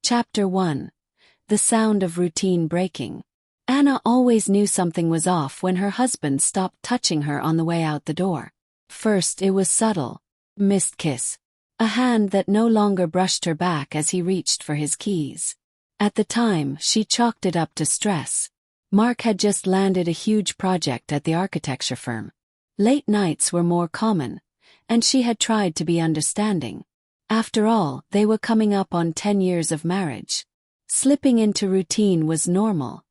Chapter 1. The Sound of Routine Breaking. Anna always knew something was off when her husband stopped touching her on the way out the door. First it was subtle. Missed kiss. A hand that no longer brushed her back as he reached for his keys. At the time, she chalked it up to stress. Mark had just landed a huge project at the architecture firm. Late nights were more common, and she had tried to be understanding. After all, they were coming up on 10 years of marriage. Slipping into routine was normal,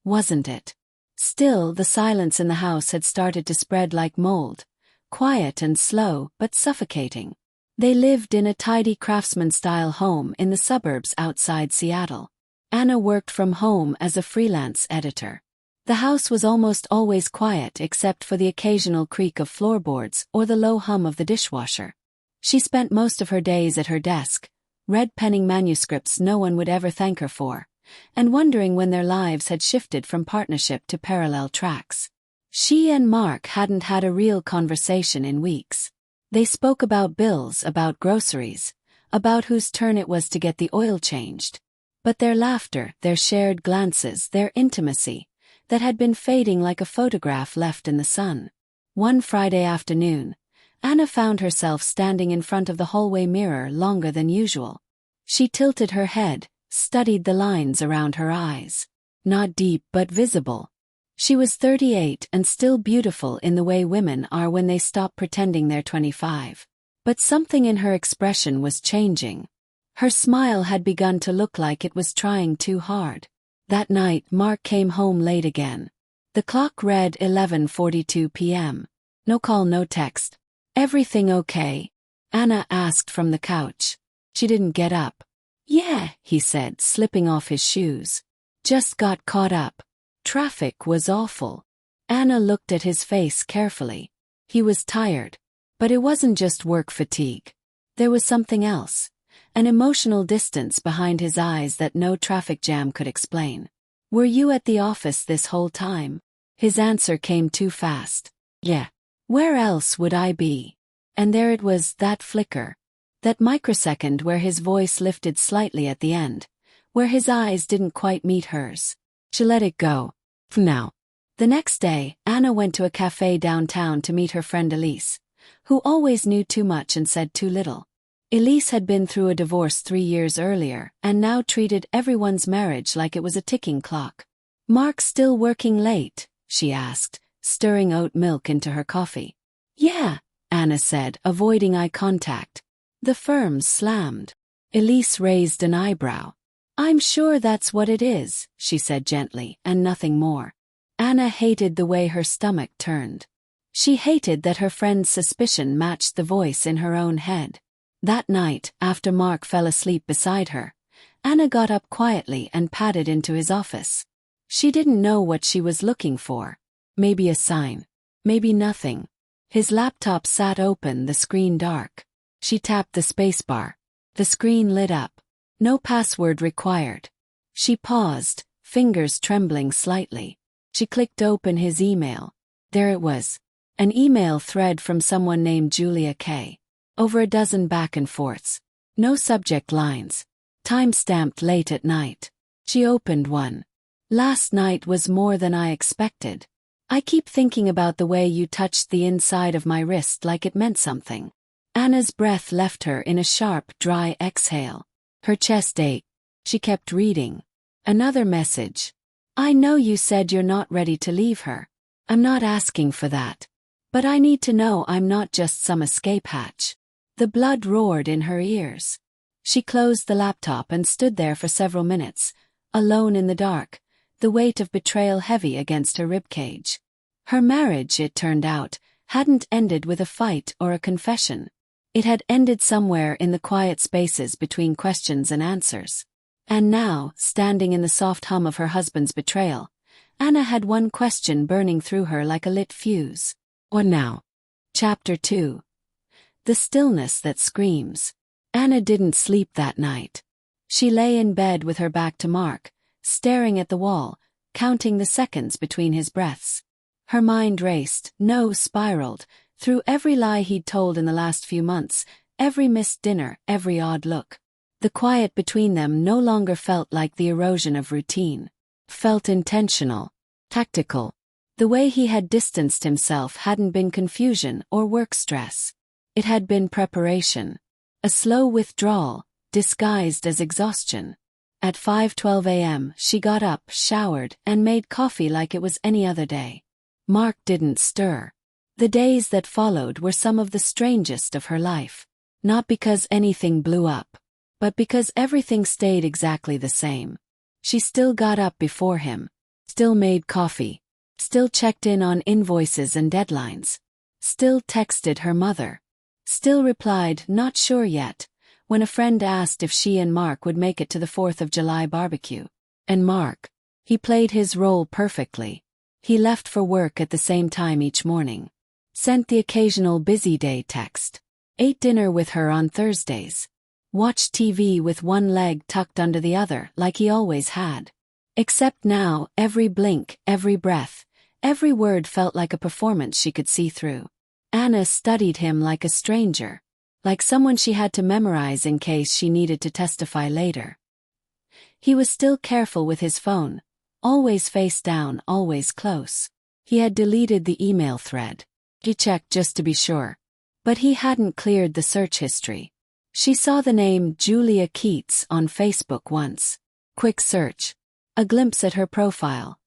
wasn't it? Still, the silence in the house had started to spread like mold, quiet and slow but suffocating. They lived in a tidy craftsman-style home in the suburbs outside Seattle. Anna worked from home as a freelance editor. The house was almost always quiet except for the occasional creak of floorboards or the low hum of the dishwasher. She spent most of her days at her desk, red-penning manuscripts no one would ever thank her for, and wondering when their lives had shifted from partnership to parallel tracks. She and Mark hadn't had a real conversation in weeks. They spoke about bills, about groceries, about whose turn it was to get the oil changed. But their laughter, their shared glances, their intimacy, that had been fading like a photograph left in the sun. One Friday afternoon, Anna found herself standing in front of the hallway mirror longer than usual. She tilted her head, studied the lines around her eyes. Not deep but visible. She was 38 and still beautiful in the way women are when they stop pretending they're 25. But something in her expression was changing. Her smile had begun to look like it was trying too hard. That night, Mark came home late again. The clock read 11:42 p.m. No call, no text. "Everything okay?" Anna asked from the couch. She didn't get up. "Yeah," he said, slipping off his shoes. "Just got caught up. Traffic was awful." Anna looked at his face carefully. He was tired. But it wasn't just work fatigue. There was something else. An emotional distance behind his eyes that no traffic jam could explain. "Were you at the office this whole time?" His answer came too fast. "Yeah. Where else would I be?" And there it was, that flicker. That microsecond where his voice lifted slightly at the end. Where his eyes didn't quite meet hers. She let it go. For now. The next day, Anna went to a cafe downtown to meet her friend Elise, who always knew too much and said too little. Elise had been through a divorce 3 years earlier and now treated everyone's marriage like it was a ticking clock. "Mark still working late?" she asked, stirring oat milk into her coffee. "Yeah," Anna said, avoiding eye contact. The firm slammed. Elise raised an eyebrow. "I'm sure that's what it is," she said gently, and nothing more. Anna hated the way her stomach turned. She hated that her friend's suspicion matched the voice in her own head. That night, after Mark fell asleep beside her, Anna got up quietly and padded into his office. She didn't know what she was looking for. Maybe a sign. Maybe nothing. His laptop sat open, the screen dark. She tapped the spacebar. The screen lit up. No password required. She paused, fingers trembling slightly. She clicked open his email. There it was. An email thread from someone named Julia K. Over a dozen back and forths. No subject lines. Time-stamped late at night. She opened one. "Last night was more than I expected. I keep thinking about the way you touched the inside of my wrist like it meant something." Anna's breath left her in a sharp, dry exhale. Her chest ached. She kept reading. Another message. "I know you said you're not ready to leave her. I'm not asking for that. But I need to know I'm not just some escape hatch." The blood roared in her ears. She closed the laptop and stood there for several minutes, alone in the dark, the weight of betrayal heavy against her ribcage. Her marriage, it turned out, hadn't ended with a fight or a confession. It had ended somewhere in the quiet spaces between questions and answers. And now, standing in the soft hum of her husband's betrayal, Anna had one question burning through her like a lit fuse. What now? Chapter 2. The Stillness That Screams. Anna didn't sleep that night. She lay in bed with her back to Mark, staring at the wall, counting the seconds between his breaths. Her mind raced, spiraled, through every lie he'd told in the last few months, every missed dinner, every odd look. The quiet between them no longer felt like the erosion of routine. Felt intentional, tactical. The way he had distanced himself hadn't been confusion or work stress. It had been preparation. A slow withdrawal, disguised as exhaustion. At 5:12 a.m., she got up, showered, and made coffee like it was any other day. Mark didn't stir. The days that followed were some of the strangest of her life. Not because anything blew up, but because everything stayed exactly the same. She still got up before him, still made coffee, still checked in on invoices and deadlines, still texted her mother, still replied, "Not sure yet," when a friend asked if she and Mark would make it to the 4th of July barbecue. And Mark, he played his role perfectly. He left for work at the same time each morning, sent the occasional busy day text, ate dinner with her on Thursdays, watched TV with one leg tucked under the other like he always had. Except now, every blink, every breath, every word felt like a performance she could see through. Anna studied him like a stranger, like someone she had to memorize in case she needed to testify later. He was still careful with his phone, always face down, always close. He had deleted the email thread. He checked just to be sure. But he hadn't cleared the search history. She saw the name Julia Keats on Facebook once. Quick search. A glimpse at her profile.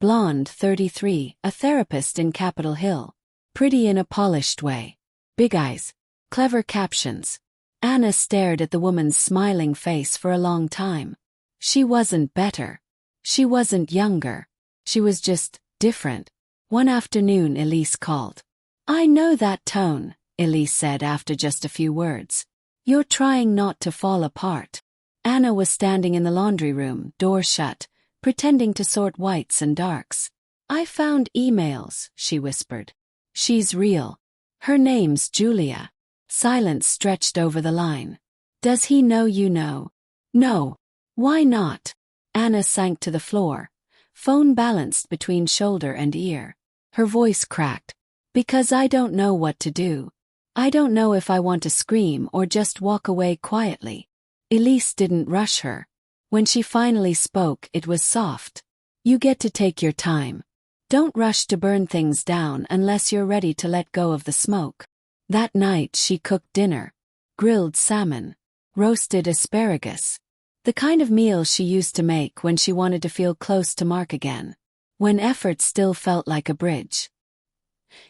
Blonde, 33, a therapist in Capitol Hill. Pretty in a polished way. Big eyes. Clever captions. Anna stared at the woman's smiling face for a long time. She wasn't better. She wasn't younger. She was just different. One afternoon Elise called. "I know that tone," Elise said after just a few words. "You're trying not to fall apart." Anna was standing in the laundry room, door shut, pretending to sort whites and darks. "I found emails," she whispered. "She's real. Her name's Julia." Silence stretched over the line. "Does he know you know?" "No." "Why not?" Anna sank to the floor, phone balanced between shoulder and ear. Her voice cracked. "Because I don't know what to do. I don't know if I want to scream or just walk away quietly." Elise didn't rush her. When she finally spoke, it was soft. "You get to take your time. Don't rush to burn things down unless you're ready to let go of the smoke." That night she cooked dinner. Grilled salmon. Roasted asparagus. The kind of meal she used to make when she wanted to feel close to Mark again. When effort still felt like a bridge.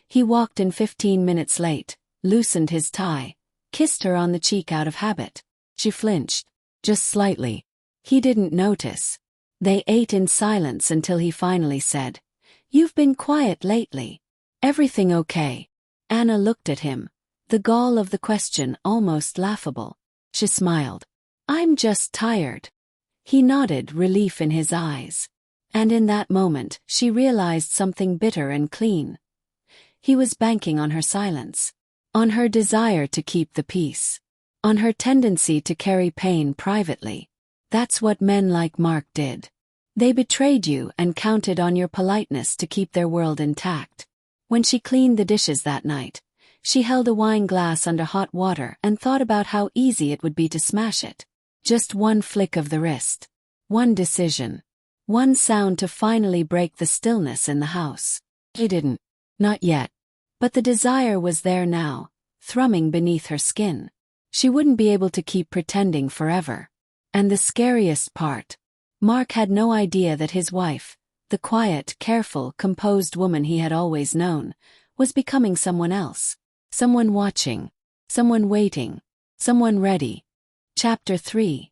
He walked in 15 minutes late, loosened his tie, kissed her on the cheek out of habit. She flinched, just slightly. He didn't notice. They ate in silence until he finally said, "You've been quiet lately. Everything okay?" Anna looked at him, the gall of the question almost laughable. She smiled. "I'm just tired." He nodded, relief in his eyes. And in that moment, she realized something bitter and clean. He was banking on her silence. On her desire to keep the peace. On her tendency to carry pain privately. That's what men like Mark did. They betrayed you and counted on your politeness to keep their world intact. When she cleaned the dishes that night, she held a wine glass under hot water and thought about how easy it would be to smash it. Just one flick of the wrist. One decision. One sound to finally break the stillness in the house. He didn't. Not yet. But the desire was there now, thrumming beneath her skin. She wouldn't be able to keep pretending forever. And the scariest part, Mark had no idea that his wife, the quiet, careful, composed woman he had always known, was becoming someone else. Someone watching. Someone waiting. Someone ready. Chapter 3.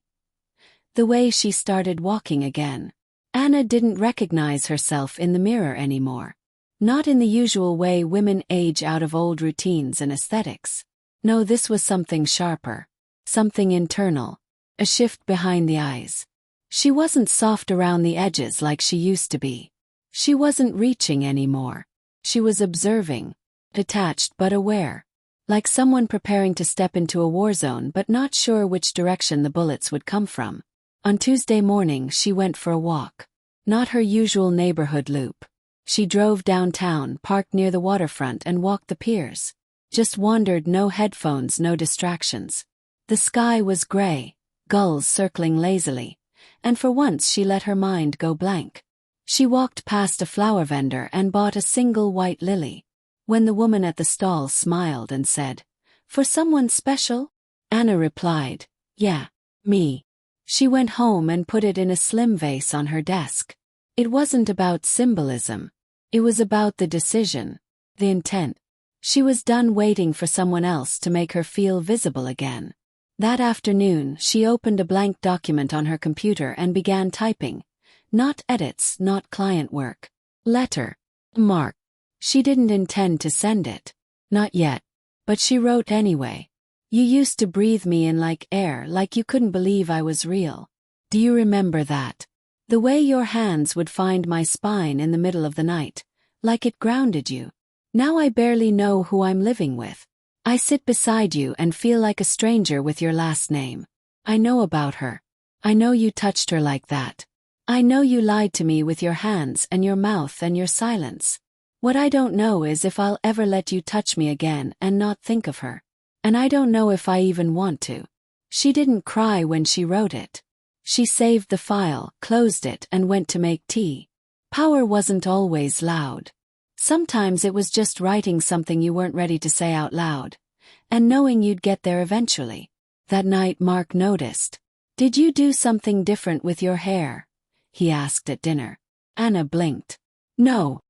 The way she started walking again. Anna didn't recognize herself in the mirror anymore. Not in the usual way women age out of old routines and aesthetics. No, this was something sharper. Something internal. A shift behind the eyes. She wasn't soft around the edges like she used to be. She wasn't reaching anymore. She was observing. Detached but aware. Like someone preparing to step into a war zone but not sure which direction the bullets would come from. On Tuesday morning she went for a walk. Not her usual neighborhood loop. She drove downtown, parked near the waterfront and walked the piers. Just wandered, no headphones, no distractions. The sky was gray, gulls circling lazily, and for once she let her mind go blank. She walked past a flower vendor and bought a single white lily. When the woman at the stall smiled and said, "For someone special?" Anna replied, "Yeah, me." She went home and put it in a slim vase on her desk. It wasn't about symbolism. It was about the decision, the intent. She was done waiting for someone else to make her feel visible again. That afternoon, she opened a blank document on her computer and began typing. Not edits, not client work. Letter. Mark. She didn't intend to send it. Not yet. But she wrote anyway. You used to breathe me in like air, like you couldn't believe I was real. Do you remember that? The way your hands would find my spine in the middle of the night, like it grounded you. Now I barely know who I'm living with. I sit beside you and feel like a stranger with your last name. I know about her. I know you touched her like that. I know you lied to me with your hands and your mouth and your silence. What I don't know is if I'll ever let you touch me again and not think of her. And I don't know if I even want to. She didn't cry when she wrote it. She saved the file, closed it, and went to make tea. Power wasn't always loud. Sometimes it was just writing something you weren't ready to say out loud, and knowing you'd get there eventually. That night Mark noticed. "Did you do something different with your hair?" he asked at dinner. Anna blinked. "No."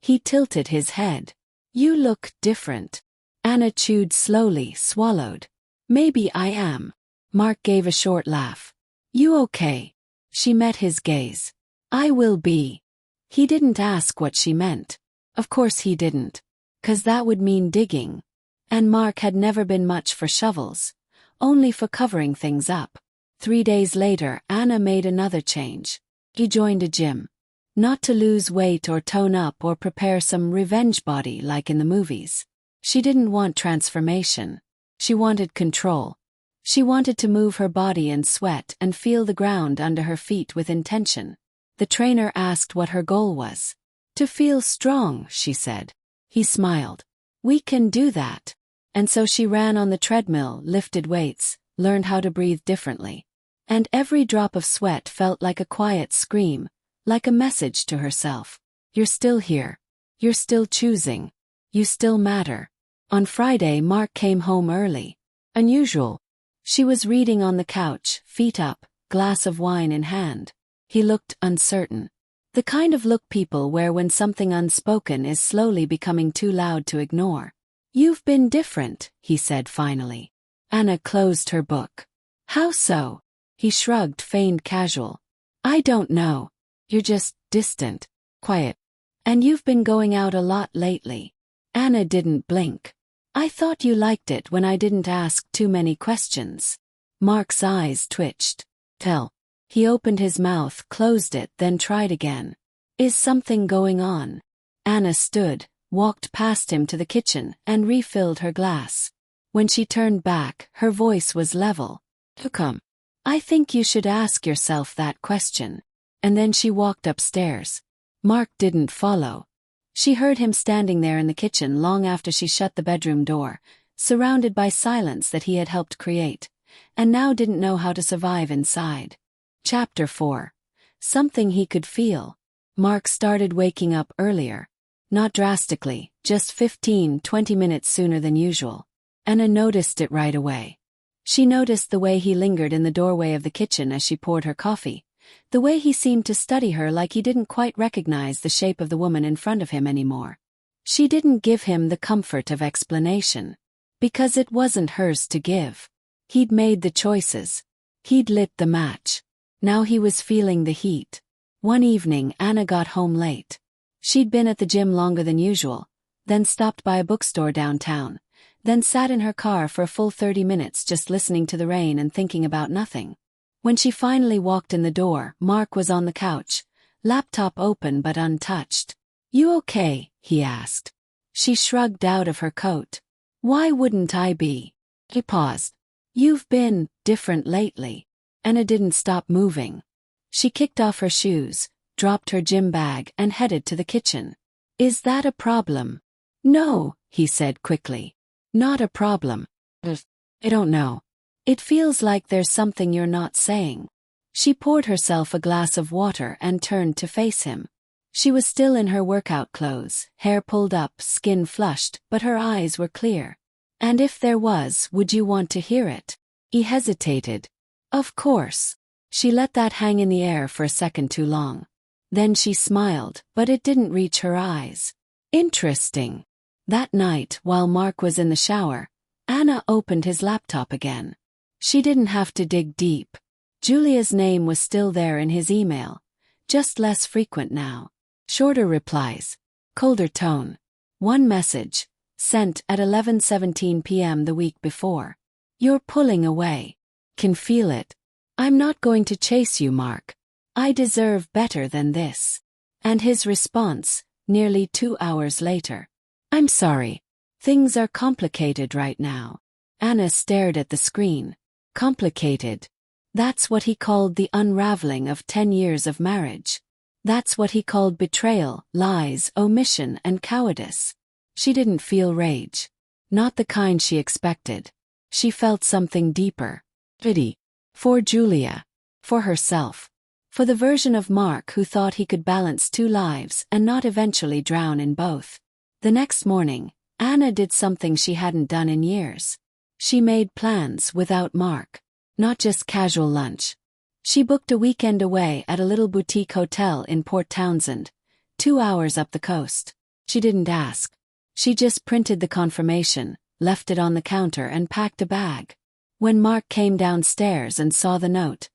He tilted his head. "You look different." Anna chewed slowly, swallowed. "Maybe I am." Mark gave a short laugh. "You okay?" She met his gaze. "I will be." He didn't ask what she meant. Of course he didn't. 'Cause that would mean digging. And Mark had never been much for shovels. Only for covering things up. 3 days later, Anna made another change. He joined a gym. Not to lose weight or tone up or prepare some revenge body like in the movies. She didn't want transformation. She wanted control. She wanted to move her body and sweat and feel the ground under her feet with intention. The trainer asked what her goal was. "To feel strong," she said. He smiled. "We can do that." And so she ran on the treadmill, lifted weights, learned how to breathe differently. And every drop of sweat felt like a quiet scream, like a message to herself. "You're still here. You're still choosing. You still matter." On Friday, Mark came home early. Unusual. She was reading on the couch, feet up, glass of wine in hand. He looked uncertain. The kind of look people wear when something unspoken is slowly becoming too loud to ignore. "You've been different," he said finally. Anna closed her book. "How so?" He shrugged, feigned casual. "I don't know. You're just distant, quiet. And you've been going out a lot lately." Anna didn't blink. "I thought you liked it when I didn't ask too many questions." Mark's eyes twitched. "Tell." He opened his mouth, closed it, then tried again. "Is something going on?" Anna stood, walked past him to the kitchen, and refilled her glass. When she turned back, her voice was level. "Come. I think you should ask yourself that question." And then she walked upstairs. Mark didn't follow. She heard him standing there in the kitchen long after she shut the bedroom door, surrounded by silence that he had helped create, and now didn't know how to survive inside. Chapter 4. Something he could feel. Mark started waking up earlier. Not drastically, just 15-20 minutes sooner than usual. Anna noticed it right away. She noticed the way he lingered in the doorway of the kitchen as she poured her coffee, the way he seemed to study her like he didn't quite recognize the shape of the woman in front of him anymore. She didn't give him the comfort of explanation. Because it wasn't hers to give. He'd made the choices. He'd lit the match. Now he was feeling the heat. One evening, Anna got home late. She'd been at the gym longer than usual, then stopped by a bookstore downtown, then sat in her car for a full 30 minutes just listening to the rain and thinking about nothing. When she finally walked in the door, Mark was on the couch, laptop open but untouched. "You okay?" he asked. She shrugged out of her coat. "Why wouldn't I be?" He paused. "You've been different lately." Anna didn't stop moving. She kicked off her shoes, dropped her gym bag, and headed to the kitchen. "Is that a problem?" "No," he said quickly. "Not a problem. I don't know." It feels like there's something you're not saying. She poured herself a glass of water and turned to face him. She was still in her workout clothes, hair pulled up, skin flushed, but her eyes were clear. And if there was, would you want to hear it? He hesitated. Of course. She let that hang in the air for a second too long. Then she smiled, but it didn't reach her eyes. Interesting. That night, while Mark was in the shower, Anna opened his laptop again. She didn't have to dig deep. Julia's name was still there in his email, just less frequent now. Shorter replies. Colder tone. One message, sent at 11:17 p.m. the week before. You're pulling away. Can feel it. I'm not going to chase you, Mark. I deserve better than this. And his response, nearly 2 hours later. I'm sorry. Things are complicated right now. Anna stared at the screen. Complicated. That's what he called the unraveling of 10 years of marriage. That's what he called betrayal, lies, omission, and cowardice. She didn't feel rage. Not the kind she expected. She felt something deeper. Pity. For Julia. For herself. For the version of Mark who thought he could balance two lives and not eventually drown in both. The next morning, Anna did something she hadn't done in years. She made plans without Mark. Not just casual lunch. She booked a weekend away at a little boutique hotel in Port Townsend, 2 hours up the coast. She didn't ask. She just printed the confirmation, left it on the counter and packed a bag. When Mark came downstairs and saw the note,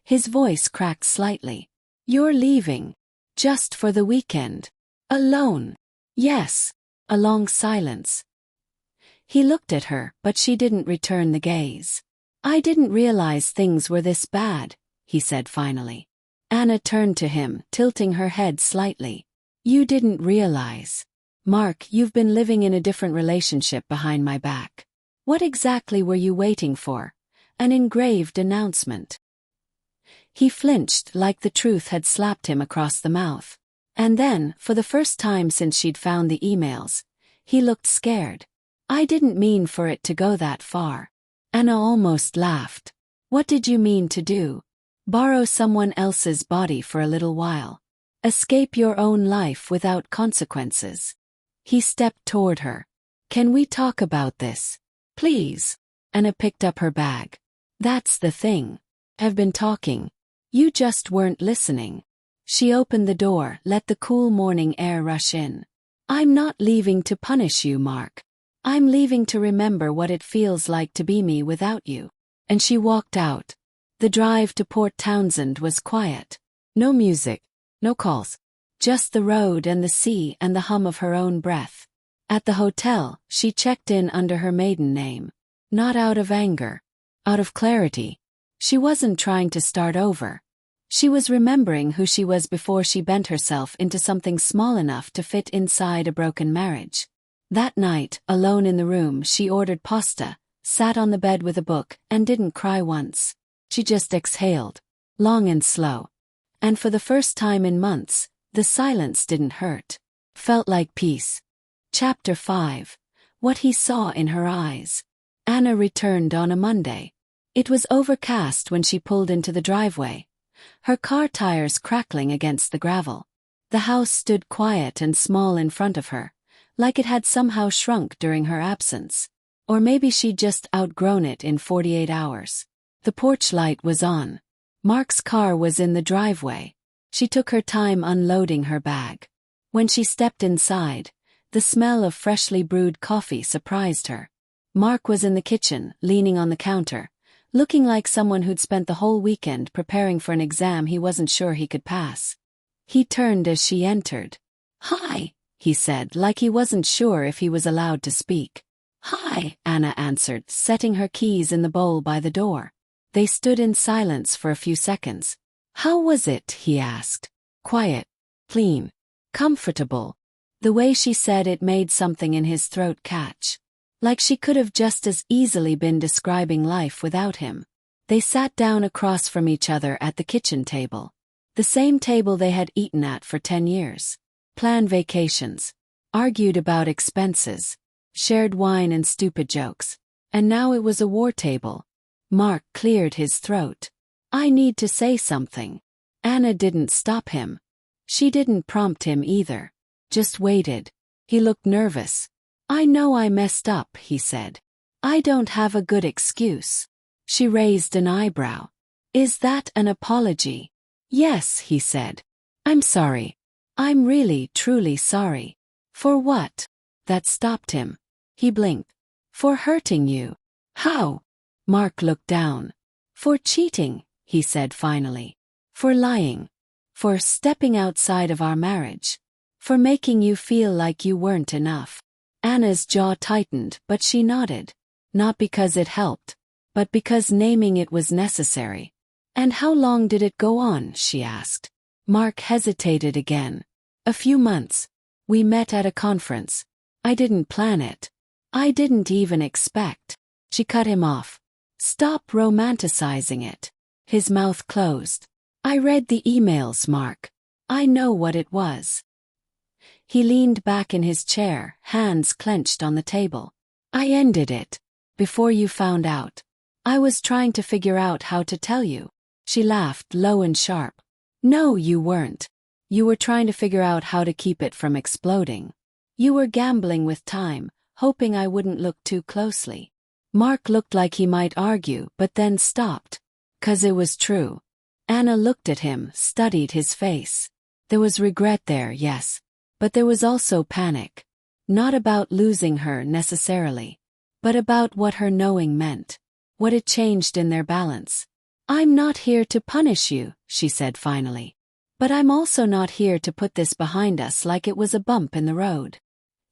his voice cracked slightly. You're leaving. Just for the weekend. Alone. Yes. A long silence. He looked at her, but she didn't return the gaze. I didn't realize things were this bad, he said finally. Anna turned to him, tilting her head slightly. You didn't realize. Mark, you've been living in a different relationship behind my back. What exactly were you waiting for? An engraved announcement. He flinched like the truth had slapped him across the mouth. And then, for the first time since she'd found the emails, he looked scared. I didn't mean for it to go that far. Anna almost laughed. What did you mean to do? Borrow someone else's body for a little while. Escape your own life without consequences. He stepped toward her. Can we talk about this? Please. Anna picked up her bag. That's the thing. I've been talking. You just weren't listening. She opened the door, let the cool morning air rush in. I'm not leaving to punish you, Mark. I'm leaving to remember what it feels like to be me without you. And she walked out. The drive to Port Townsend was quiet. No music, no calls. Just the road and the sea and the hum of her own breath. At the hotel, she checked in under her maiden name. Not out of anger. Out of clarity. She wasn't trying to start over. She was remembering who she was before she bent herself into something small enough to fit inside a broken marriage. That night, alone in the room, she ordered pasta, sat on the bed with a book, and didn't cry once. She just exhaled. Long and slow. And for the first time in months, the silence didn't hurt. Felt like peace. Chapter 5. What he saw in her eyes. Anna returned on a Monday. It was overcast when she pulled into the driveway. Her car tires crackling against the gravel. The house stood quiet and small in front of her, like it had somehow shrunk during her absence. Or maybe she'd just outgrown it in 48 hours. The porch light was on. Mark's car was in the driveway. She took her time unloading her bag. When she stepped inside, the smell of freshly brewed coffee surprised her. Mark was in the kitchen, leaning on the counter, looking like someone who'd spent the whole weekend preparing for an exam he wasn't sure he could pass. He turned as she entered. Hi, he said, like he wasn't sure if he was allowed to speak. Hi, Anna answered, setting her keys in the bowl by the door. They stood in silence for a few seconds. How was it? He asked. Quiet. Clean. Comfortable. The way she said it made something in his throat catch. Like she could have just as easily been describing life without him. They sat down across from each other at the kitchen table. The same table they had eaten at for 10 years. Planned vacations. Argued about expenses. Shared wine and stupid jokes. And now it was a war table. Mark cleared his throat. I need to say something. Anna didn't stop him. She didn't prompt him either. Just waited. He looked nervous. I know I messed up, he said. I don't have a good excuse. She raised an eyebrow. Is that an apology? Yes, he said. I'm sorry. I'm really, truly sorry. For what? That stopped him. He blinked. For hurting you. How? Mark looked down. For cheating, he said finally. For lying. For stepping outside of our marriage. For making you feel like you weren't enough. Anna's jaw tightened, but she nodded. Not because it helped, but because naming it was necessary. And how long did it go on, she asked. Mark hesitated again. A few months. We met at a conference. I didn't plan it. I didn't even expect. She cut him off. Stop romanticizing it. His mouth closed. I read the emails, Mark. I know what it was. He leaned back in his chair, hands clenched on the table. I ended it. Before you found out. I was trying to figure out how to tell you. She laughed low and sharp. No, you weren't. You were trying to figure out how to keep it from exploding. You were gambling with time, hoping I wouldn't look too closely. Mark looked like he might argue, but then stopped. 'Cause it was true. Anna looked at him, studied his face. There was regret there, yes. But there was also panic. Not about losing her necessarily. But about what her knowing meant. What it changed in their balance. I'm not here to punish you, she said finally. But I'm also not here to put this behind us like it was a bump in the road.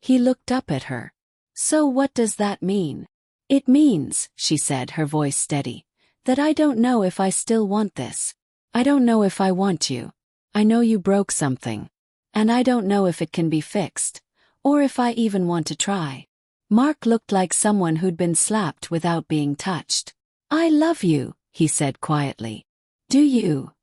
He looked up at her. So what does that mean? It means, she said, her voice steady, that I don't know if I still want this. I don't know if I want you. I know you broke something. And I don't know if it can be fixed. Or if I even want to try. Mark looked like someone who'd been slapped without being touched. I love you, he said quietly. Do you?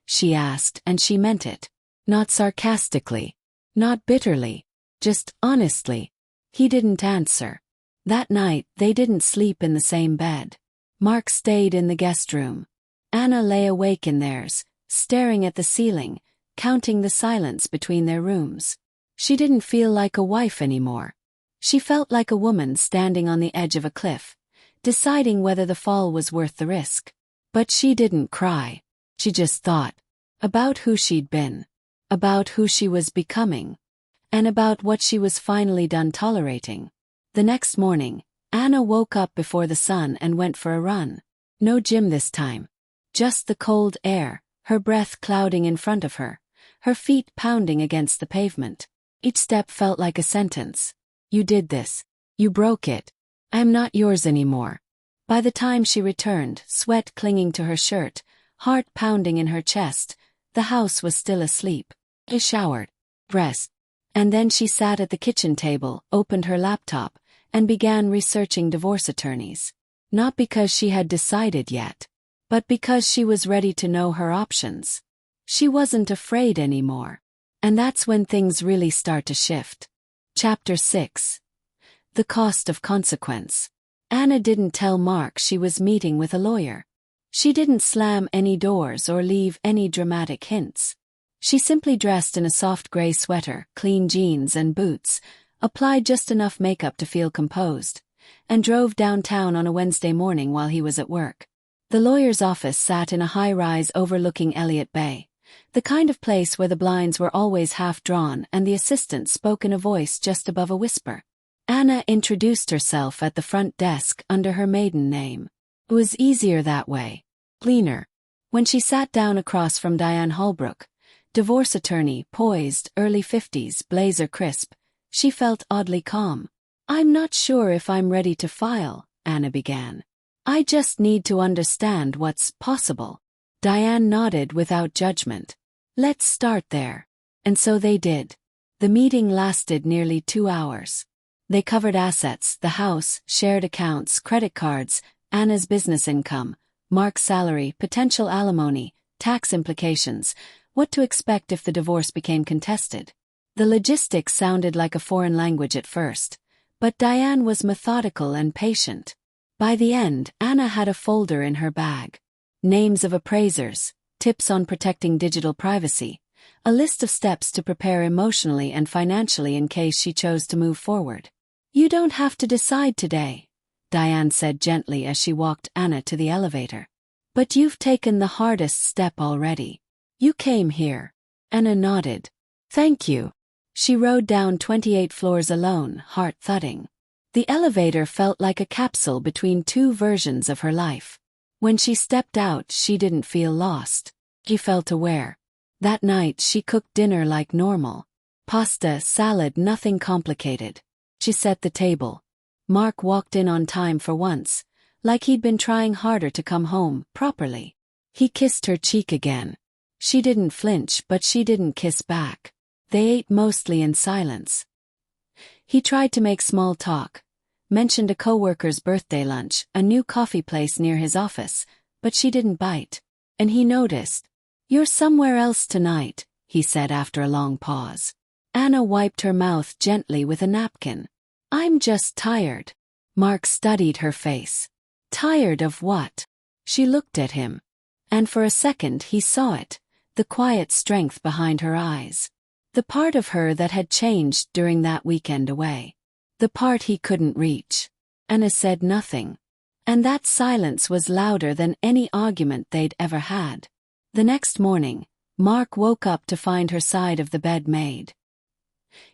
She asked, and she meant it. Not sarcastically. Not bitterly. Just honestly. He didn't answer. That night, they didn't sleep in the same bed. Mark stayed in the guest room. Anna lay awake in theirs, staring at the ceiling, counting the silence between their rooms. She didn't feel like a wife anymore. She felt like a woman standing on the edge of a cliff, deciding whether the fall was worth the risk. But she didn't cry. She just thought. About who she'd been. About who she was becoming. And about what she was finally done tolerating. The next morning, Anna woke up before the sun and went for a run. No gym this time. Just the cold air, her breath clouding in front of her, her feet pounding against the pavement. Each step felt like a sentence. You did this. You broke it. I'm not yours anymore. By the time she returned, sweat clinging to her shirt, heart pounding in her chest, the house was still asleep. She showered, dressed, and then she sat at the kitchen table, opened her laptop, and began researching divorce attorneys. Not because she had decided yet, but because she was ready to know her options. She wasn't afraid anymore. And that's when things really start to shift. Chapter 6. The Cost of Consequence. Anna didn't tell Mark she was meeting with a lawyer. She didn't slam any doors or leave any dramatic hints. She simply dressed in a soft gray sweater, clean jeans and boots, applied just enough makeup to feel composed, and drove downtown on a Wednesday morning while he was at work. The lawyer's office sat in a high-rise overlooking Elliott Bay, the kind of place where the blinds were always half-drawn and the assistant spoke in a voice just above a whisper. Anna introduced herself at the front desk under her maiden name. It was easier that way. Cleaner. When she sat down across from Diane Holbrook, divorce attorney, poised, early 50s, blazer crisp, she felt oddly calm. I'm not sure if I'm ready to file, Anna began. I just need to understand what's possible. Diane nodded without judgment. Let's start there. And so they did. The meeting lasted nearly 2 hours. They covered assets, the house, shared accounts, credit cards, Anna's business income, Mark's salary, potential alimony, tax implications, what to expect if the divorce became contested. The logistics sounded like a foreign language at first, but Diane was methodical and patient. By the end, Anna had a folder in her bag. Names of appraisers, tips on protecting digital privacy, a list of steps to prepare emotionally and financially in case she chose to move forward. "You don't have to decide today," Diane said gently as she walked Anna to the elevator. "But you've taken the hardest step already. You came here." Anna nodded. "Thank you." She rode down 28 floors alone, heart thudding. The elevator felt like a capsule between two versions of her life. When she stepped out, she didn't feel lost. She felt aware. That night she cooked dinner like normal. Pasta, salad, nothing complicated. She set the table. Mark walked in on time for once, like he'd been trying harder to come home properly. He kissed her cheek again. She didn't flinch, but she didn't kiss back. They ate mostly in silence. He tried to make small talk, mentioned a coworker's birthday lunch, a new coffee place near his office, but she didn't bite. And he noticed. "You're somewhere else tonight," he said after a long pause. Anna wiped her mouth gently with a napkin. "I'm just tired." Mark studied her face. "Tired of what?" She looked at him. And for a second he saw it, the quiet strength behind her eyes. The part of her that had changed during that weekend away. The part he couldn't reach. Anna said nothing. And that silence was louder than any argument they'd ever had. The next morning, Mark woke up to find her side of the bed made.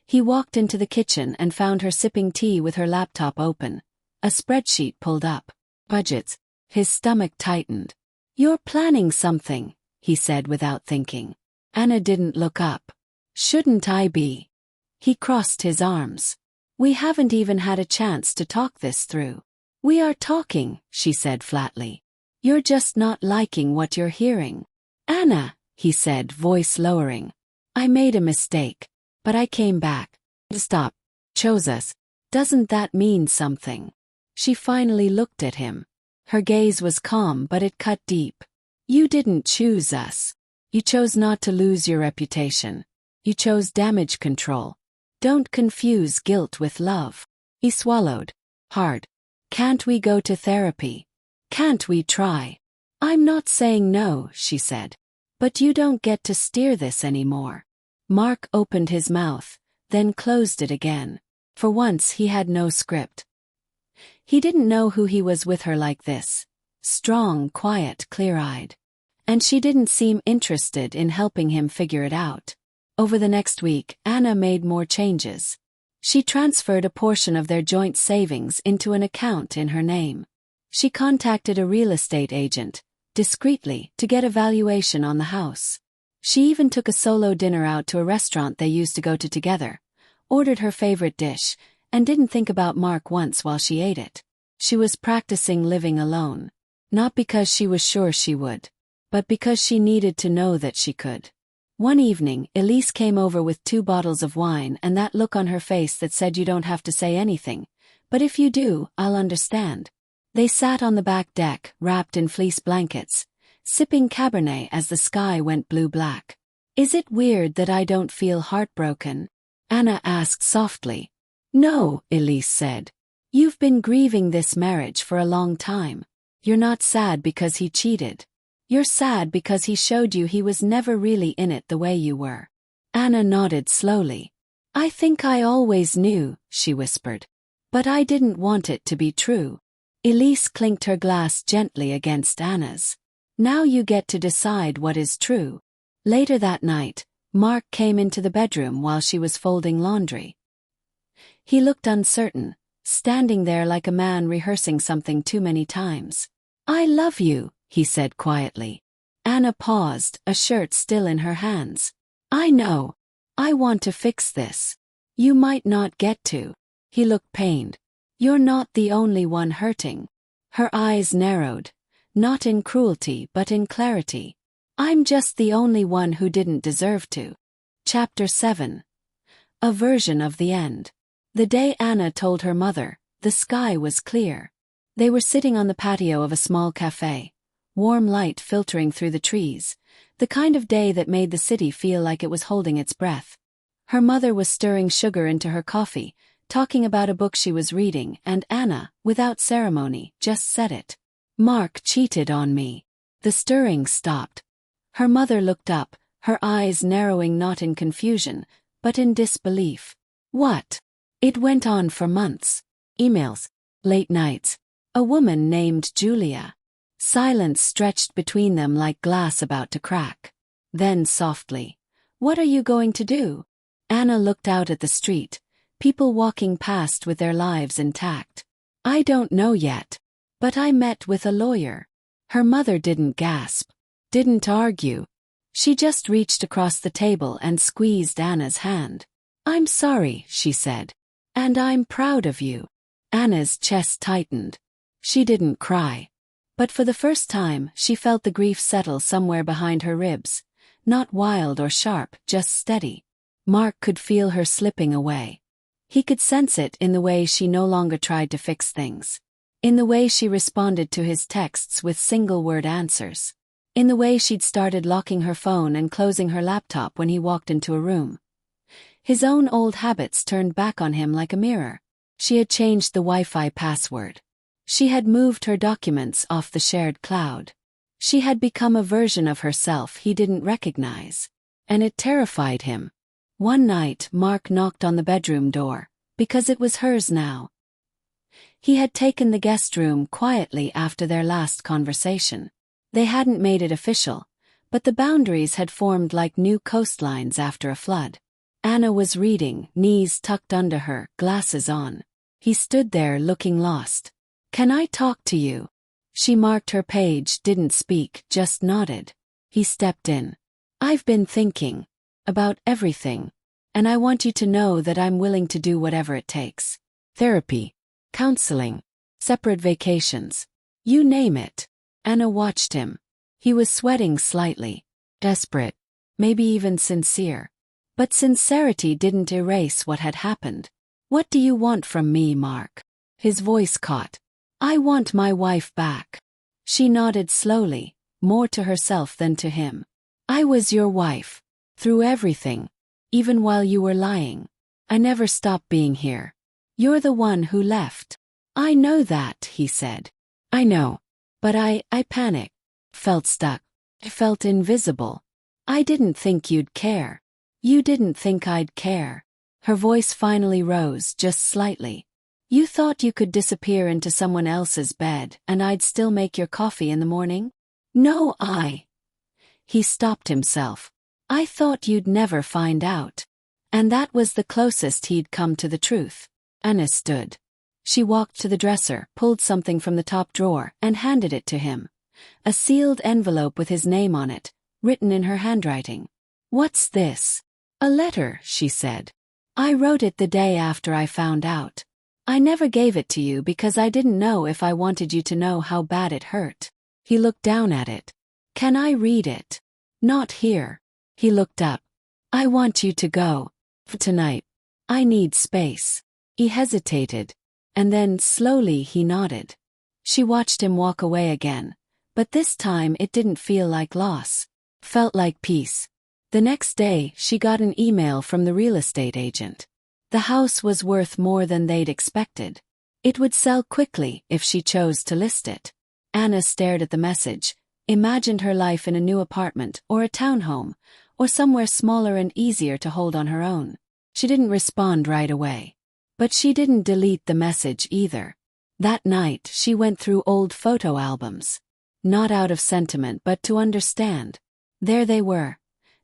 He walked into the kitchen and found her sipping tea with her laptop open, a spreadsheet pulled up. Budgets. His stomach tightened. "You're planning something," he said without thinking. Anna didn't look up. "Shouldn't I be?" He crossed his arms. "We haven't even had a chance to talk this through." "We are talking," she said flatly. "You're just not liking what you're hearing." "Anna," he said, voice lowering. "I made a mistake. But I came back. Stop. Chose us. Doesn't that mean something?" She finally looked at him. Her gaze was calm, but it cut deep. "You didn't choose us. You chose not to lose your reputation. You chose damage control. Don't confuse guilt with love." He swallowed. Hard. "Can't we go to therapy? Can't we try?" "I'm not saying no," she said. "But you don't get to steer this anymore." Mark opened his mouth, then closed it again. For once he had no script. He didn't know who he was with her like this. Strong, quiet, clear-eyed. And she didn't seem interested in helping him figure it out. Over the next week, Anna made more changes. She transferred a portion of their joint savings into an account in her name. She contacted a real estate agent, discreetly, to get a valuation on the house. She even took a solo dinner out to a restaurant they used to go to together, ordered her favorite dish, and didn't think about Mark once while she ate it. She was practicing living alone. Not because she was sure she would, but because she needed to know that she could. One evening, Elise came over with 2 bottles of wine and that look on her face that said, "You don't have to say anything, but if you do, I'll understand." They sat on the back deck, wrapped in fleece blankets, sipping Cabernet as the sky went blue-black. "Is it weird that I don't feel heartbroken?" Anna asked softly. "No," Elise said. "You've been grieving this marriage for a long time. You're not sad because he cheated. You're sad because he showed you he was never really in it the way you were." Anna nodded slowly. "I think I always knew," she whispered. "But I didn't want it to be true." Elise clinked her glass gently against Anna's. "Now you get to decide what is true." Later that night, Mark came into the bedroom while she was folding laundry. He looked uncertain, standing there like a man rehearsing something too many times. "I love you," he said quietly. Anna paused, a shirt still in her hands. "I know. I want to fix this. You might not get to." He looked pained. "You're not the only one hurting." Her eyes narrowed, not in cruelty but in clarity. "I'm just the only one who didn't deserve to." Chapter 7. A version of the end. The day Anna told her mother, the sky was clear. They were sitting on the patio of a small cafe, warm light filtering through the trees, the kind of day that made the city feel like it was holding its breath. Her mother was stirring sugar into her coffee, talking about a book she was reading, and Anna, without ceremony, just said it. Mark cheated on me. The stirring stopped. Her mother looked up, her eyes narrowing not in confusion, but in disbelief. What? It went on for months. Emails. Late nights. A woman named Julia. Silence stretched between them like glass about to crack. Then softly, "What are you going to do?" Anna looked out at the street, people walking past with their lives intact. "I don't know yet. But I met with a lawyer." Her mother didn't gasp, didn't argue. She just reached across the table and squeezed Anna's hand. "I'm sorry," she said. "And I'm proud of you." Anna's chest tightened. She didn't cry. But for the first time, she felt the grief settle somewhere behind her ribs. Not wild or sharp, just steady. Mark could feel her slipping away. He could sense it in the way she no longer tried to fix things. In the way she responded to his texts with single-word answers. In the way she'd started locking her phone and closing her laptop when he walked into a room. His own old habits turned back on him like a mirror. She had changed the Wi-Fi password. She had moved her documents off the shared cloud. She had become a version of herself he didn't recognize. And it terrified him. One night, Mark knocked on the bedroom door, because it was hers now. He had taken the guest room quietly after their last conversation. They hadn't made it official, but the boundaries had formed like new coastlines after a flood. Anna was reading, knees tucked under her, glasses on. He stood there looking lost. "Can I talk to you?" She marked her page, didn't speak, just nodded. He stepped in. "I've been thinking about everything, and I want you to know that I'm willing to do whatever it takes. Therapy, counseling, separate vacations. You name it." Anna watched him. He was sweating slightly. Desperate. Maybe even sincere. But sincerity didn't erase what had happened. "What do you want from me, Mark?" His voice caught. "I want my wife back." She nodded slowly, more to herself than to him. "I was your wife. Through everything. Even while you were lying. I never stopped being here. You're the one who left." "I know that," he said. "I know. But I panicked. Felt stuck. I felt invisible. I didn't think you'd care. You didn't think I'd care." Her voice finally rose, just slightly. "You thought you could disappear into someone else's bed and I'd still make your coffee in the morning?" "No, He stopped himself. "I thought you'd never find out." And that was the closest he'd come to the truth. Anna stood. She walked to the dresser, pulled something from the top drawer, and handed it to him. A sealed envelope with his name on it, written in her handwriting. "What's this?" "A letter," she said. "I wrote it the day after I found out. I never gave it to you because I didn't know if I wanted you to know how bad it hurt." He looked down at it. "Can I read it?" "Not here." He looked up. "I want you to go. For tonight. I need space." He hesitated. And then, slowly, he nodded. She watched him walk away again. But this time it didn't feel like loss. Felt like peace. The next day, she got an email from the real estate agent. The house was worth more than they'd expected. It would sell quickly if she chose to list it. Anna stared at the message, imagined her life in a new apartment or a townhome, or somewhere smaller and easier to hold on her own. She didn't respond right away. But she didn't delete the message either. That night, she went through old photo albums. Not out of sentiment but to understand. There they were.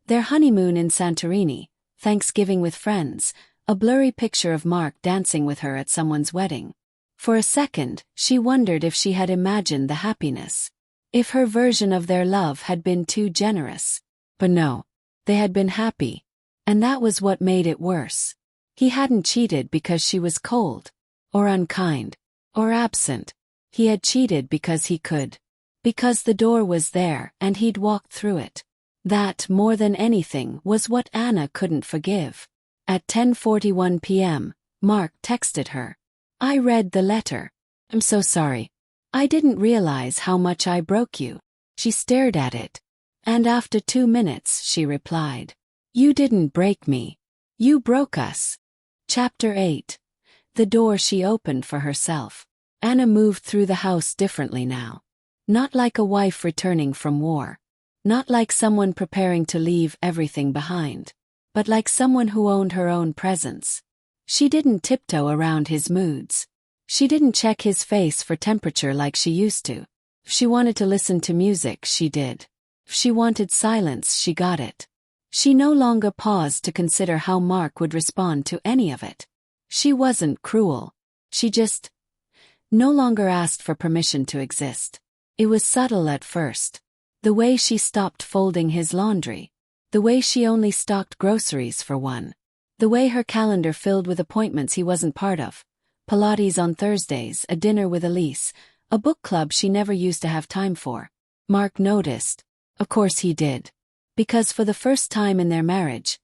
Their honeymoon in Santorini, Thanksgiving with friends, a blurry picture of Mark dancing with her at someone's wedding. For a second, she wondered if she had imagined the happiness. If her version of their love had been too generous. But no. They had been happy. And that was what made it worse. He hadn't cheated because she was cold, or unkind, or absent. He had cheated because he could. Because the door was there and he'd walked through it. That, more than anything, was what Anna couldn't forgive. At 10:41 p.m., Mark texted her. "I read the letter. I'm so sorry. I didn't realize how much I broke you." She stared at it. And after 2 minutes, she replied. "You didn't break me. You broke us." Chapter 8. The door she opened for herself. Anna moved through the house differently now. Not like a wife returning from war. Not like someone preparing to leave everything behind. But like someone who owned her own presence. She didn't tiptoe around his moods. She didn't check his face for temperature like she used to. If she wanted to listen to music, she did. If she wanted silence, she got it. She no longer paused to consider how Mark would respond to any of it. She wasn't cruel. She just no longer asked for permission to exist. It was subtle at first. The way she stopped folding his laundry. The way she only stocked groceries for one. The way her calendar filled with appointments he wasn't part of. Pilates on Thursdays, a dinner with Elise, a book club she never used to have time for. Mark noticed. Of course he did. Because for the first time in their marriage,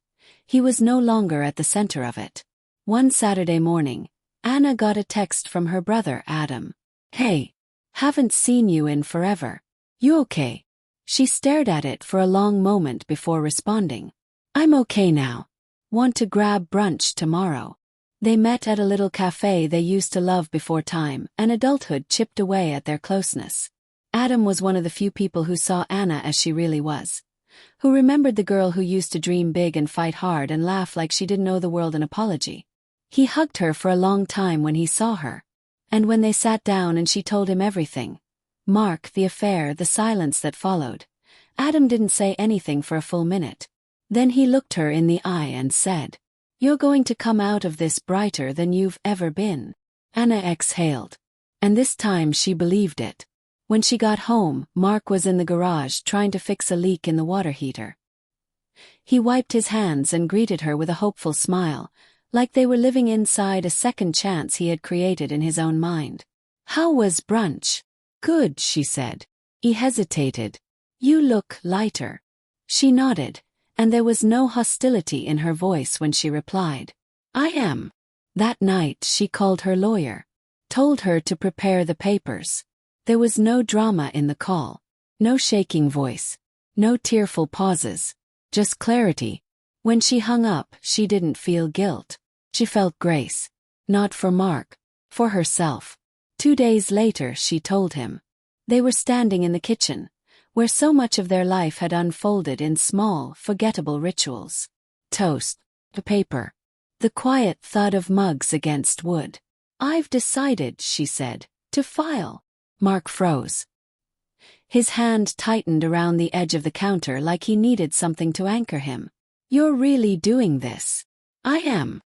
he was no longer at the center of it. One Saturday morning, Anna got a text from her brother Adam. "Hey. Haven't seen you in forever. You okay?" She stared at it for a long moment before responding. "I'm okay now. Want to grab brunch tomorrow?" They met at a little cafe they used to love before time and adulthood chipped away at their closeness. Adam was one of the few people who saw Anna as she really was. Who remembered the girl who used to dream big and fight hard and laugh like she didn't owe the world an apology. He hugged her for a long time when he saw her. And when they sat down and she told him everything. Mark, the affair, the silence that followed. Adam didn't say anything for a full minute. Then he looked her in the eye and said, "You're going to come out of this brighter than you've ever been." Anna exhaled. And this time she believed it. When she got home, Mark was in the garage trying to fix a leak in the water heater. He wiped his hands and greeted her with a hopeful smile, like they were living inside a second chance he had created in his own mind. "How was brunch?" "Good," she said. He hesitated. "You look lighter." She nodded, and there was no hostility in her voice when she replied, "I am." That night she called her lawyer. Told her to prepare the papers. There was no drama in the call. No shaking voice. No tearful pauses. Just clarity. When she hung up, she didn't feel guilt. She felt grace. Not for Mark. For herself. 2 days later she told him. They were standing in the kitchen, where so much of their life had unfolded in small, forgettable rituals. Toast. The paper. The quiet thud of mugs against wood. "I've decided," she said, "to file." Mark froze. His hand tightened around the edge of the counter like he needed something to anchor him. "You're really doing this?" "I am."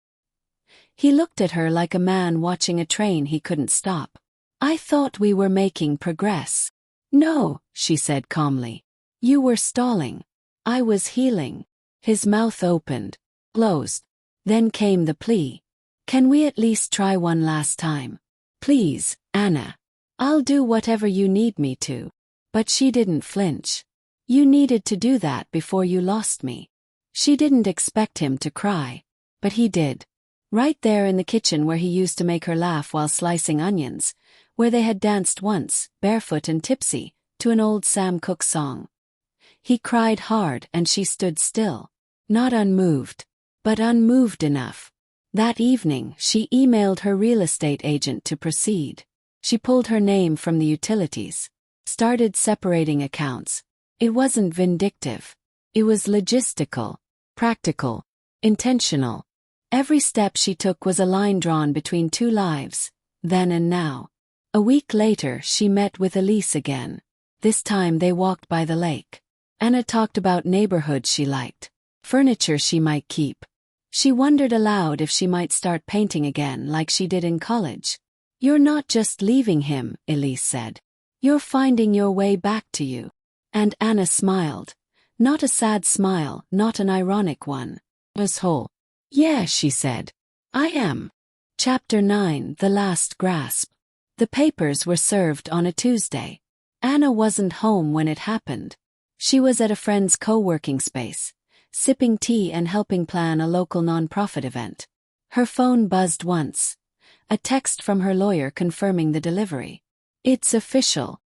He looked at her like a man watching a train he couldn't stop. "I thought we were making progress." "No," she said calmly. "You were stalling. I was healing." His mouth opened, closed. Then came the plea. "Can we at least try one last time? Please, Anna. I'll do whatever you need me to." But she didn't flinch. "You needed to do that before you lost me." She didn't expect him to cry. But he did. Right there in the kitchen where he used to make her laugh while slicing onions, where they had danced once, barefoot and tipsy, to an old Sam Cooke song. He cried hard and she stood still. Not unmoved, but unmoved enough. That evening, she emailed her real estate agent to proceed. She pulled her name from the utilities. Started separating accounts. It wasn't vindictive. It was logistical, practical, intentional. Every step she took was a line drawn between two lives, then and now. A week later she met with Elise again. This time they walked by the lake. Anna talked about neighborhoods she liked, furniture she might keep. She wondered aloud if she might start painting again like she did in college. "You're not just leaving him," Elise said. "You're finding your way back to you." And Anna smiled. Not a sad smile, not an ironic one. It was whole. "Yeah," she said. "I am." Chapter 9, The Last Grasp. The papers were served on a Tuesday. Anna wasn't home when it happened. She was at a friend's co-working space, sipping tea and helping plan a local nonprofit event. Her phone buzzed once. A text from her lawyer confirming the delivery. "It's official.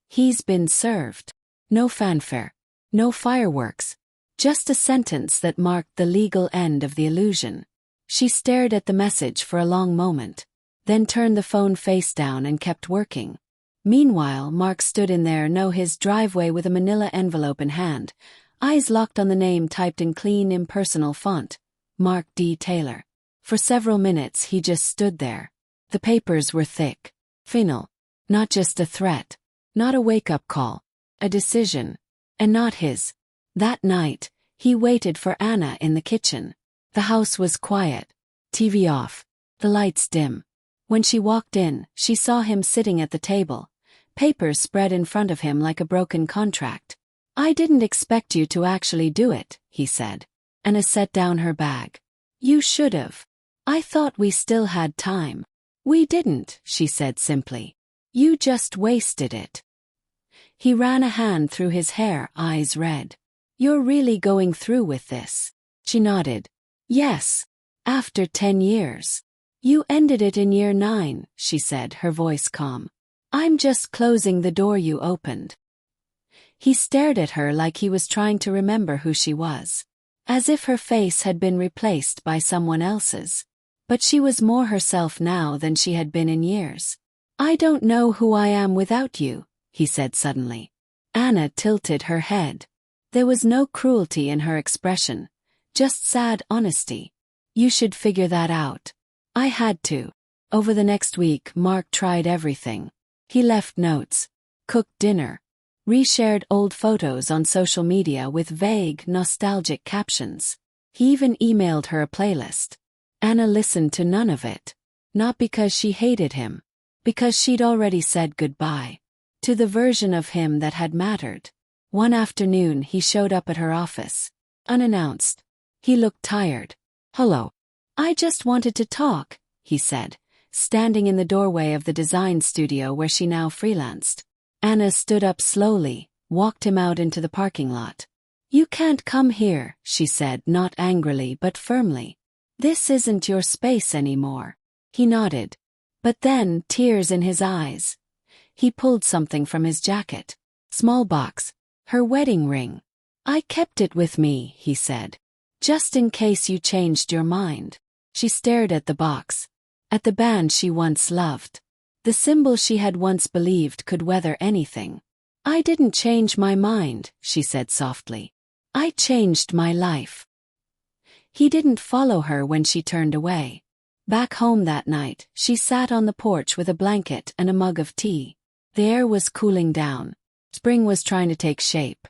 He's been served." No fanfare. No fireworks. Just a sentence that marked the legal end of the illusion. She stared at the message for a long moment, then turned the phone face down and kept working. Meanwhile, Mark stood in his driveway with a manila envelope in hand, eyes locked on the name typed in clean, impersonal font, Mark D. Taylor. For several minutes he just stood there. The papers were thick. Final. Not just a threat. Not a wake-up call. A decision. And not his. That night, he waited for Anna in the kitchen. The house was quiet. TV off. The lights dim. When she walked in, she saw him sitting at the table, papers spread in front of him like a broken contract. "I didn't expect you to actually do it," he said. Anna set down her bag. "You should've. I thought we still had time." "We didn't," she said simply. "You just wasted it." He ran a hand through his hair, eyes red. "You're really going through with this?" She nodded. "Yes. After 10 years. You ended it in year 9, she said, her voice calm. "I'm just closing the door you opened." He stared at her like he was trying to remember who she was. As if her face had been replaced by someone else's. But she was more herself now than she had been in years. "I don't know who I am without you," he said suddenly. Anna tilted her head. There was no cruelty in her expression, just sad honesty. "You should figure that out." "I had to." Over the next week, Mark tried everything. He left notes, cooked dinner, reshared old photos on social media with vague, nostalgic captions. He even emailed her a playlist. Anna listened to none of it. Not because she hated him. Because she'd already said goodbye. To the version of him that had mattered. One afternoon he showed up at her office. Unannounced. He looked tired. "Hello. I just wanted to talk," he said, standing in the doorway of the design studio where she now freelanced. Anna stood up slowly, walked him out into the parking lot. "You can't come here," she said, not angrily but firmly. "This isn't your space anymore." He nodded. But then, tears in his eyes. He pulled something from his jacket. Small box. Her wedding ring. "I kept it with me," he said. "Just in case you changed your mind." She stared at the box. At the band she once loved. The symbol she had once believed could weather anything. "I didn't change my mind," she said softly. "I changed my life." He didn't follow her when she turned away. Back home that night, she sat on the porch with a blanket and a mug of tea. The air was cooling down. Spring was trying to take shape.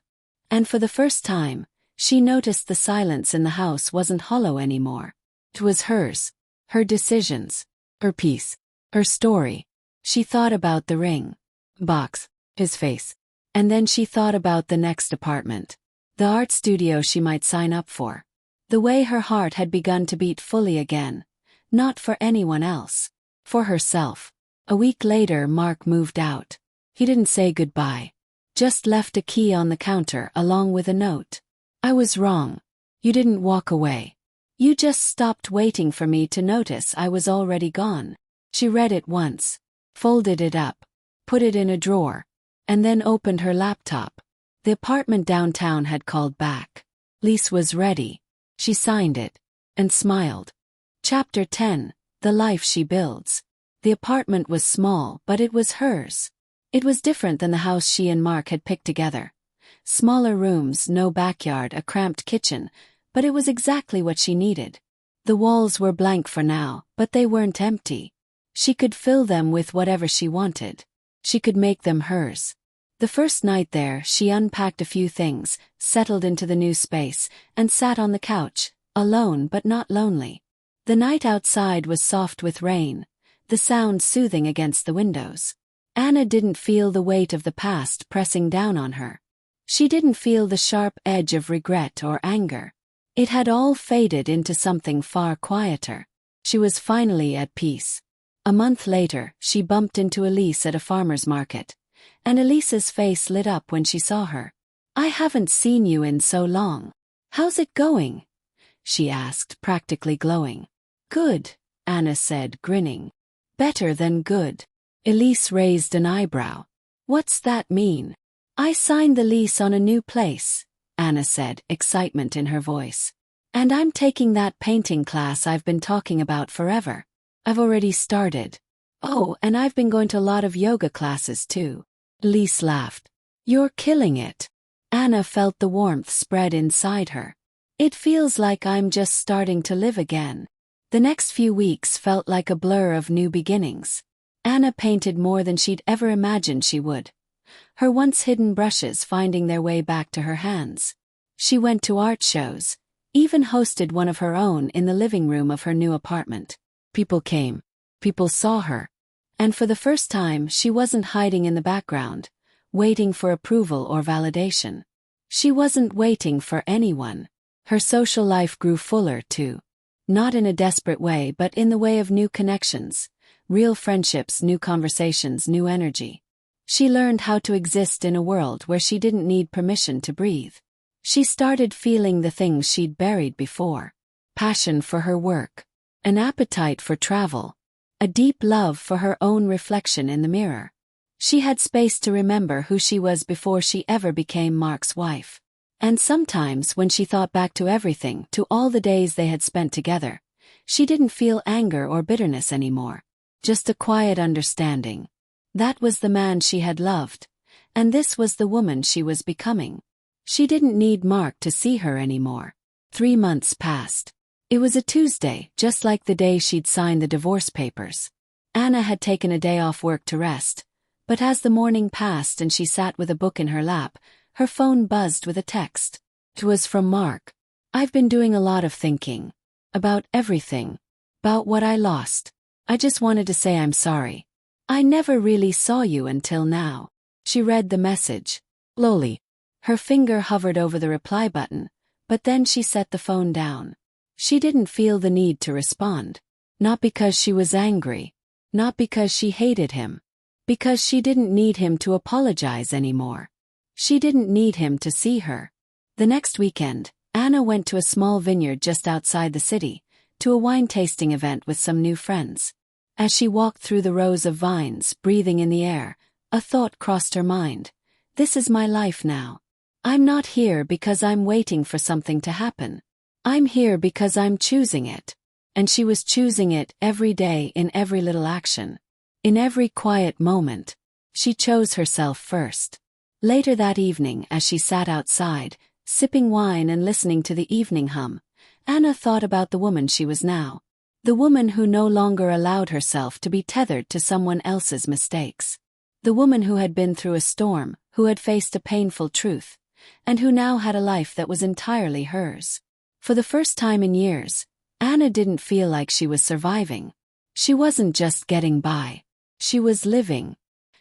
And for the first time, she noticed the silence in the house wasn't hollow anymore. It was hers. Her decisions. Her peace. Her story. She thought about the ring. Box. His face. And then she thought about the next apartment. The art studio she might sign up for. The way her heart had begun to beat fully again. Not for anyone else. For herself. A week later, Mark moved out. He didn't say goodbye. Just left a key on the counter along with a note. "I was wrong. You didn't walk away. You just stopped waiting for me to notice I was already gone." She read it once. Folded it up. Put it in a drawer. And then opened her laptop. The apartment downtown had called back. Lease was ready. She signed it. And smiled. Chapter 10. The Life She Builds. The apartment was small, but it was hers. It was different than the house she and Mark had picked together. Smaller rooms, no backyard, a cramped kitchen, but it was exactly what she needed. The walls were blank for now, but they weren't empty. She could fill them with whatever she wanted. She could make them hers. The first night there, she unpacked a few things, settled into the new space, and sat on the couch, alone but not lonely. The night outside was soft with rain, the sound soothing against the windows. Anna didn't feel the weight of the past pressing down on her. She didn't feel the sharp edge of regret or anger. It had all faded into something far quieter. She was finally at peace. A month later, she bumped into Elise at a farmer's market. And Elise's face lit up when she saw her. "I haven't seen you in so long. How's it going?" she asked, practically glowing. "Good," Anna said, grinning. "Better than good." Elise raised an eyebrow. "What's that mean?" "I signed the lease on a new place," Anna said, excitement in her voice. And I'm taking that painting class I've been talking about forever. I've already started. Oh, and I've been going to a lot of yoga classes too. Lise laughed. You're killing it. Anna felt the warmth spread inside her. It feels like I'm just starting to live again. The next few weeks felt like a blur of new beginnings. Anna painted more than she'd ever imagined she would, her once hidden brushes finding their way back to her hands. She went to art shows, even hosted one of her own in the living room of her new apartment. People came. People saw her. And for the first time, she wasn't hiding in the background, waiting for approval or validation. She wasn't waiting for anyone. Her social life grew fuller, too. Not in a desperate way, but in the way of new connections, real friendships, new conversations, new energy. She learned how to exist in a world where she didn't need permission to breathe. She started feeling the things she'd buried before. Passion for her work. An appetite for travel. A deep love for her own reflection in the mirror. She had space to remember who she was before she ever became Mark's wife. And sometimes when she thought back to everything, to all the days they had spent together, she didn't feel anger or bitterness anymore. Just a quiet understanding. That was the man she had loved, and this was the woman she was becoming. She didn't need Mark to see her anymore. 3 months passed. It was a Tuesday, just like the day she'd signed the divorce papers. Anna had taken a day off work to rest, but as the morning passed and she sat with a book in her lap, her phone buzzed with a text. It was from Mark. I've been doing a lot of thinking. About everything. About what I lost. I just wanted to say I'm sorry. I never really saw you until now. She read the message. Slowly. Her finger hovered over the reply button, but then she set the phone down. She didn't feel the need to respond. Not because she was angry. Not because she hated him. Because she didn't need him to apologize anymore. She didn't need him to see her. The next weekend, Anna went to a small vineyard just outside the city, to a wine tasting event with some new friends. As she walked through the rows of vines, breathing in the air, a thought crossed her mind. This is my life now. I'm not here because I'm waiting for something to happen. I'm here because I'm choosing it. And she was choosing it every day in every little action. In every quiet moment. She chose herself first. Later that evening, as she sat outside, sipping wine and listening to the evening hum, Anna thought about the woman she was now. The woman who no longer allowed herself to be tethered to someone else's mistakes. The woman who had been through a storm, who had faced a painful truth, and who now had a life that was entirely hers. For the first time in years, Anna didn't feel like she was surviving. She wasn't just getting by. She was living.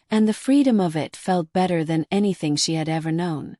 And the freedom of it felt better than anything she had ever known.